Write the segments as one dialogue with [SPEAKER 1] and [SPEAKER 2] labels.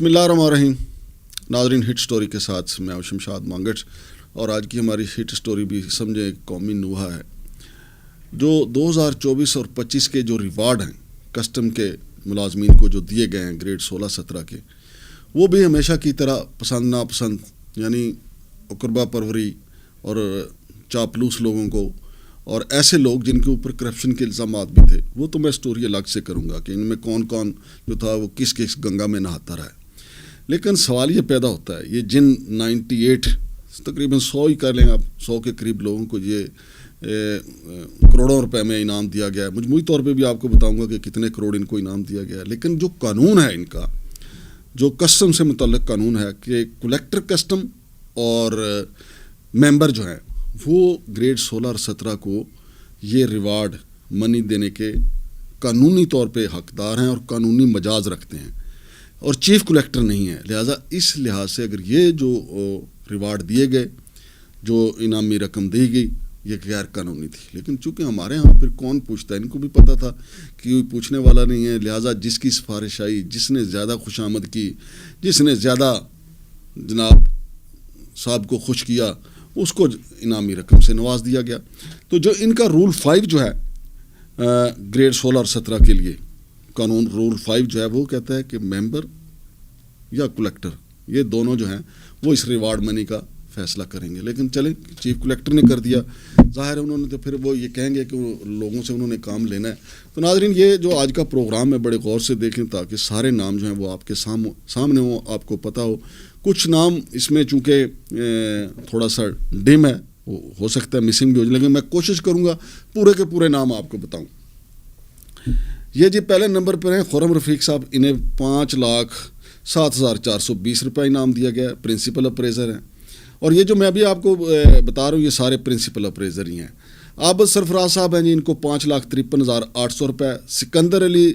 [SPEAKER 1] بسم اللہ الرحمن الرحیم. ناظرین، ہٹ سٹوری کے ساتھ میں ہوں شمشاد مانگٹ، اور آج کی ہماری ہٹ سٹوری بھی سمجھیں ایک قومی نوحہ ہے. جو 2024 اور 25 کے جو ریوارڈ ہیں کسٹم کے ملازمین کو جو دیے گئے ہیں گریڈ 16-17 کے، وہ بھی ہمیشہ کی طرح پسند ناپسند یعنی اقربا پروری اور چاپلوس لوگوں کو، اور ایسے لوگ جن کے اوپر کرپشن کے الزامات بھی تھے، وہ تو میں سٹوری الگ سے کروں گا کہ ان میں کون کون جو تھا وہ کس کس گنگا میں نہاتا رہا ہے. لیکن سوال یہ پیدا ہوتا ہے، یہ جن 98 تقریباً 100 ہی کر لیں آپ، 100 کے قریب لوگوں کو یہ کروڑوں روپے میں انعام دیا گیا ہے. مجموعی طور پہ بھی آپ کو بتاؤں گا کہ کتنے کروڑ ان کو انعام دیا گیا ہے. لیکن جو قانون ہے ان کا، جو کسٹم سے متعلق قانون ہے کہ کلیکٹر کسٹم اور ممبر جو ہیں وہ گریڈ 16 اور 17 کو یہ ریوارڈ منی دینے کے قانونی طور پہ حقدار ہیں اور قانونی مجاز رکھتے ہیں، اور چیف کلیکٹر نہیں ہے. لہٰذا اس لحاظ سے اگر یہ جو ریوارڈ دیے گئے، جو انعامی رقم دی گئی، یہ غیر قانونی تھی. لیکن چونکہ ہمارے ہاں پھر کون پوچھتا ہے، ان کو بھی پتہ تھا کہ کوئی پوچھنے والا نہیں ہے. لہٰذا جس کی سفارش آئی، جس نے زیادہ خوشامد کی، جس نے زیادہ جناب صاحب کو خوش کیا، اس کو انعامی رقم سے نواز دیا گیا. تو جو ان کا رول 5 جو ہے گریڈ 16 اور 17 کے لیے قانون، رول 5 جو ہے وہ کہتا ہے کہ ممبر یا کلیکٹر، یہ دونوں جو ہیں وہ اس ریوارڈ منی کا فیصلہ کریں گے. لیکن چلیں، چیف کلیکٹر نے کر دیا، ظاہر ہے انہوں نے تو پھر وہ یہ کہیں گے کہ وہ لوگوں سے انہوں نے کام لینا ہے. تو ناظرین، یہ جو آج کا پروگرام ہے بڑے غور سے دیکھیں تاکہ سارے نام جو ہیں وہ آپ کے سامنے ہوں، آپ کو پتہ ہو. کچھ نام اس میں چونکہ تھوڑا سا ڈم ہے، ہو سکتا ہے مسنگ بھی ہو جائے، لیکن میں کوشش کروں گا پورے کے پورے نام آپ کو بتاؤں. یہ جی پہلے نمبر پر ہیں خرم رفیق صاحب، انہیں 5,07,420 روپے انعام دیا گیا ہے. پرنسپل اپریزر ہیں، اور یہ جو میں ابھی آپ کو بتا رہا ہوں یہ سارے پرنسپل اپریزر ہی ہیں. عابد سرفراز صاحب ہیں جی، ان کو 5,53,800 روپے. سکندر علی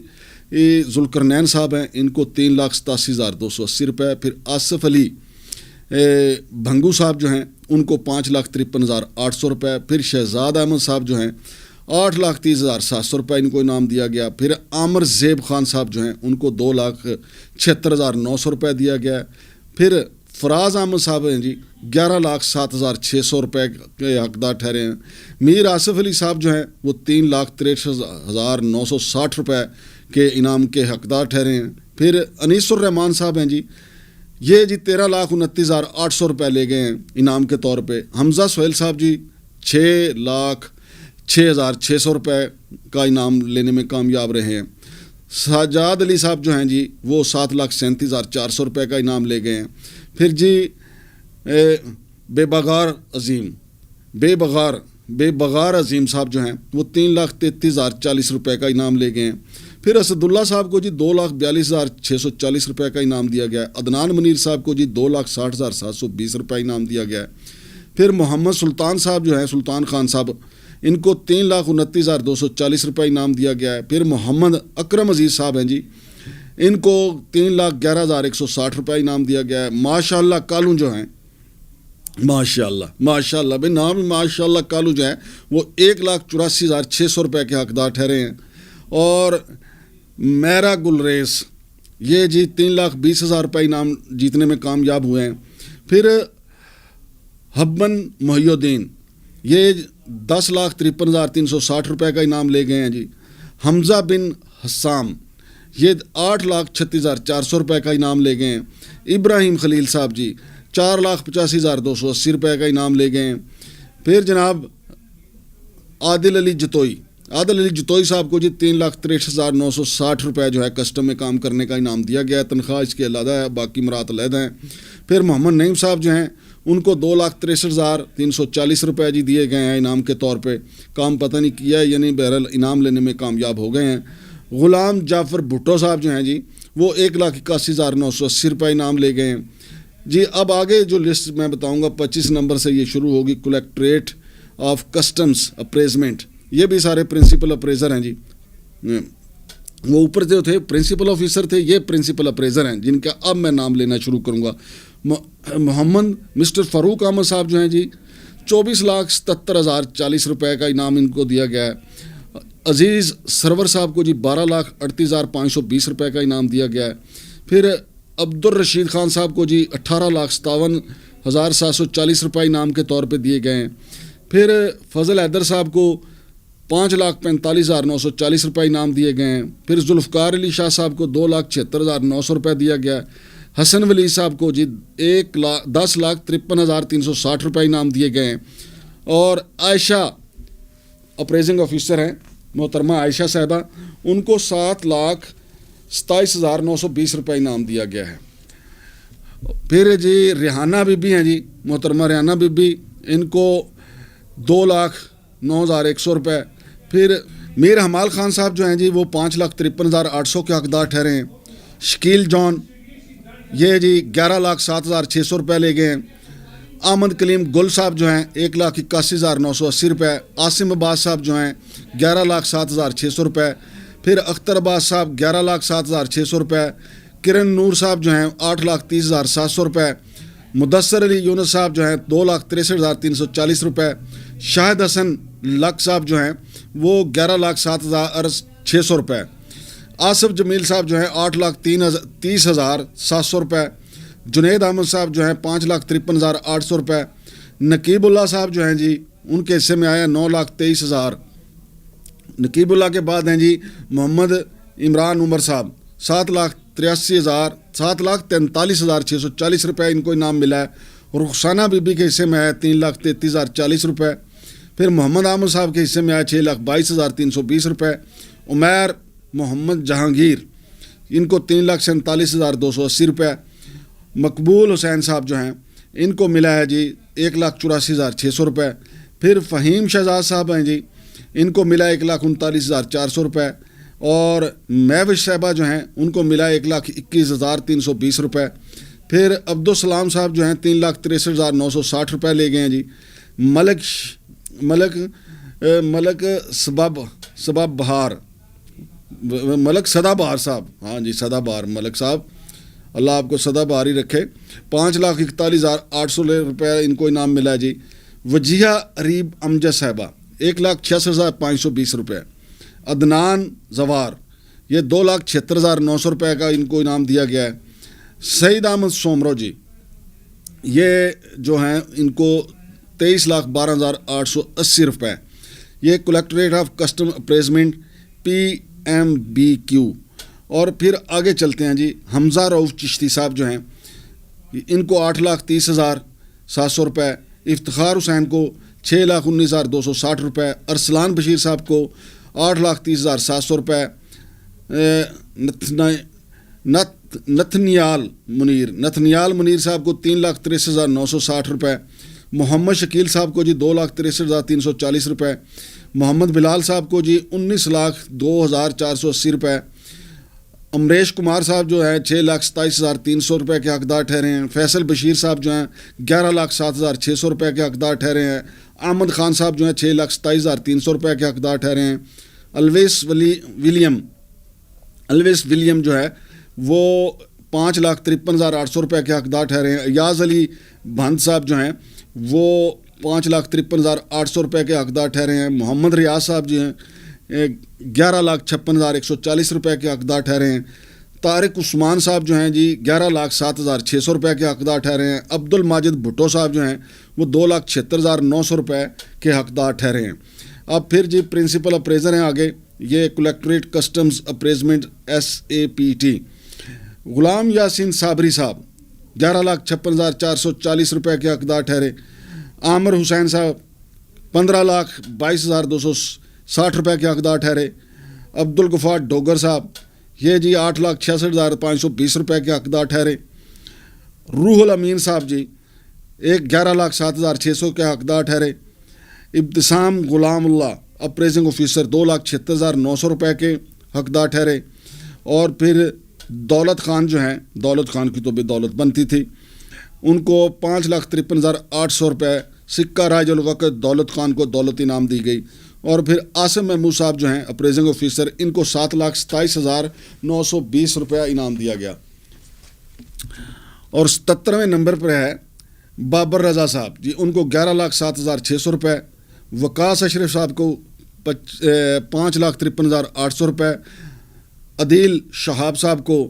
[SPEAKER 1] ذوالقرنین صاحب ہیں، ان کو 3,87,280 روپے. پھر آصف علی بھنگو صاحب جو ہیں ان کو 5,53,800 روپے. پھر شہزاد احمد صاحب جو ہیں 8,30,700 روپے ان کو انعام دیا گیا. پھر عامر زیب خان صاحب جو ہیں ان کو 2,76,900 روپے دیا گیا. پھر فراز احمد صاحب ہیں جی 11,07,600 روپے کے حقدار ٹھہرے ہیں. میر آصف علی صاحب جو ہیں وہ 3,63,960 روپے کے انعام کے حقدار ٹھہرے ہیں. پھر انیس الرحمان صاحب ہیں جی، یہ جی 13,29,800 روپے لے گئے ہیں انعام کے طور پہ. حمزہ سہیل صاحب جی 6,06,600 روپے کا انعام لینے میں کامیاب رہے ہیں. سجاد علی صاحب جو ہیں جی وہ 7,37,400 روپے کا انعام لے گئے ہیں. پھر جی بے بغار عظیم صاحب جو ہیں وہ 3,33,040 روپے کا انعام لے گئے ہیں. پھر اسد اللہ صاحب کو جی 2,42,640 روپے کا انعام دیا گیا ہے. عدنان منیر صاحب کو جی 2,60,720 روپے انعام دیا گیا ہے. پھر محمد سلطان صاحب جو ہیں، سلطان خان صاحب، ان کو 3,29,240 روپے انعام دیا گیا ہے. پھر محمد اکرم عزیز صاحب ہیں جی، ان کو 3,11,160 روپے انعام دیا گیا ہے. ماشاء اللہ کالو جو ہیں، ماشاء اللہ بھائی نام ماشاء اللہ کالو جو ہیں وہ 1,84,600 روپے کے حقدار ٹھہرے ہیں. اور میرا گلریز یہ جی 3,20,000 روپے انعام جیتنے میں کامیاب ہوئے ہیں. پھر حبن محی الدین یہ 10,53,360 روپے کا انعام لے گئے ہیں جی. حمزہ بن حسام یہ 8,36,400 روپے کا انعام لے گئے ہیں. ابراہیم خلیل صاحب جی 4,85,280 روپے کا انعام لے گئے ہیں. پھر جناب عادل علی جتوئی صاحب کو جی 3,63,960 روپے جو ہے کسٹم میں کام کرنے کا انعام دیا گیا ہے. تنخواہ اس کے علیحدہ ہے، باقی مرات علیحدہ ہیں. پھر محمد نعیم صاحب جو ہیں ان کو 2,63,340 روپے جی دیے گئے ہیں انعام کے طور پہ. کام پتہ نہیں کیا ہے، یعنی بہرحال انعام لینے میں کامیاب ہو گئے ہیں. غلام جعفر بھٹو صاحب جو ہیں جی وہ 1,81,980 روپے انعام لے گئے ہیں جی. اب آگے جو لسٹ میں بتاؤں گا 25 نمبر سے یہ شروع ہوگی. کلیکٹریٹ آف کسٹمز اپریزمنٹ، یہ بھی سارے پرنسپل اپریزر ہیں جی. وہ اوپر جو تھے پرنسپل آفیسر تھے، یہ پرنسپل اپریزر ہیں جن کا اب میں نام لینا شروع کروں گا. محمد مسٹر فاروق احمد صاحب جو ہیں جی 24,77,040 روپے کا انعام ان کو دیا گیا ہے. عزیز سرور صاحب کو جی 12,38,520 روپے کا انعام دیا گیا ہے. پھر عبد الرشید خان صاحب کو جی 18,57,740 روپے انعام کے طور پہ دیے گئے ہیں. پھر فضل حیدر صاحب کو 5,45,940 روپے انعام دیے گئے ہیں. پھر ذوالفقار علی شاہ صاحب کو 2,76,900 روپے دیا گیا. حسن ولی صاحب کو جی 10,53,360 روپے انعام دیے گئے ہیں. اور عائشہ اپریزنگ آفیسر ہیں محترمہ عائشہ صاحبہ، ان کو 7,27,920 روپے انعام دیا گیا ہے. پھر جی ریحانہ بی بی ہیں جی، محترمہ ریحانہ بی بی، ان کو 2,09,100 روپے. پھر میر حمال خان صاحب جو ہیں جی وہ 5,53,800 کے حقدار ٹھہرے ہیں. شکیل جان یہ جی 11,07,600 روپے لے گئے ہیں. احمد کلیم گل صاحب جو ہیں 1,81,980 روپے. عاصم عباس صاحب جو ہیں 11,07,600 روپے. پھر اختر عباس صاحب 11,07,600 روپے. کرن نور صاحب جو ہیں 8,30,700 روپے. مدثر علی یونس صاحب جو ہیں 2,63,340 روپے. شاہد حسن لک صاحب جو ہیں وہ 11,07,600 روپے. آصف جمیل صاحب جو ہیں 8,30,700 روپے. جنید احمد صاحب جو ہیں 5,53,800 روپے. نقیب اللہ صاحب جو ہیں جی ان کے حصے میں آیا 9,23,000. نقیب اللہ کے بعد ہیں جی محمد عمران عمر صاحب 7,43,640 روپے ان کو انعام ملا ہے. رخسانہ بی بی کے حصے میں آیا 3,33,040 روپے. پھر محمد عامر صاحب کے حصے میں آیا 6,22,320 روپے. عمیر محمد جہانگیر ان کو 3,47,280 روپے. مقبول حسین صاحب جو ہیں ان کو ملا ہے جی 1,84,600 روپے. پھر فہیم شہزاد صاحب ہیں جی ان کو ملا 1,39,400 روپے. اور مہوش صاحبہ جو ہیں ان کو ملا 1,21,320 روپے. پھر عبدالسلام صاحب جو ہیں 3,63,960 روپے لے گئے ہیں جی. ملک سدا بہار صاحب، ہاں جی سدا بہار ملک صاحب، اللہ آپ کو سدا بہار ہی رکھے، 5,41,800 روپے ان کو انعام ملا ہے جی. وجیہہ اریب امجد صاحبہ 1,66,520 روپے. عدنان زوار یہ 2,76,900 روپے کا ان کو انعام دیا گیا ہے. سعید احمد سومرو جی یہ جو ہیں ان کو 23,12,880 روپے. یہ کلیکٹریٹ آف کسٹم اپریزمنٹ PMBQ. اور پھر آگے چلتے ہیں جی. حمزہ رؤف چشتی صاحب جو ہیں ان کو 8,30,700 روپے. افتخار حسین کو 6,19,260 روپے. ارسلان بشیر صاحب کو 8,30,700 روپے. نتھنیال منیر صاحب کو 3,63,960 روپے. محمد شکیل صاحب کو جی 2,63,340 روپے. محمد بلال صاحب کو جی 19,02,480 روپے. امریش کمار صاحب جو ہیں 6,27,300 روپے کے حقدار ٹھہرے ہیں. فیصل بشیر صاحب جو ہیں 11,07,600 روپے کے حقدار ٹھہرے ہیں. احمد خان صاحب جو ہیں 6,27,300 روپے کے حقدار ٹھہرے ہیں. الویس ولیم جو ہے وہ 5,53,800 روپے کے حقدار ٹھہرے ہیں. ایاز علی بھند صاحب جو ہیں وہ 5,53,800 روپے کے حقدار ٹھہرے ہیں. محمد ریاض صاحب جو ہیں 11,56,140 روپے کے حقدار ٹھہرے ہیں. طارق عثمان صاحب جو ہیں جی 11,07,600 روپے کے حقدار ٹھہرے ہیں. عبد الماجد بھٹو صاحب جو ہیں وہ 2,76,900 روپے کے حقدار ٹھہرے ہیں. اب پھر جی پرنسپل اپریزر ہیں آگے، یہ کلیکٹریٹ کسٹمز اپریزمنٹ SAPT. غلام یاسین صابری صاحب 11,56,440 روپے کے حقدار ٹھہرے. عامر حسین صاحب 15,22,260 روپے کے حقدار ٹھہرے. عبدالغفار ڈوگر صاحب یہ جی 8,66,520 روپے کے حقدار ٹھہرے. روح الامین صاحب جی 11,07,600 کے حقدار ٹھہرے. ابتسام غلام اللہ اپریزنگ آفیسر 2,76,900 روپے کے حقدار ٹھہرے. اور پھر دولت خان جو ہیں، دولت خان کی تو بھی دولت بنتی تھی، ان کو 5,53,800 روپے. سکہ راج الوقت دولت خان کو دولت انعام دی گئی. اور پھر آصم محمود صاحب جو ہیں اپریزنگ آفیسر، ان کو 7,27,920 روپے انعام دیا گیا. اور 77ویں نمبر پر ہے بابر رضا صاحب جی، ان کو 11,07,600 روپے. وقاص اشرف صاحب کو 5,53,800 روپے. عدیل شہاب صاحب کو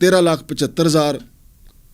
[SPEAKER 1] 13,75,000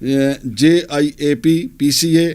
[SPEAKER 1] JIAP PCA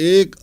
[SPEAKER 1] 1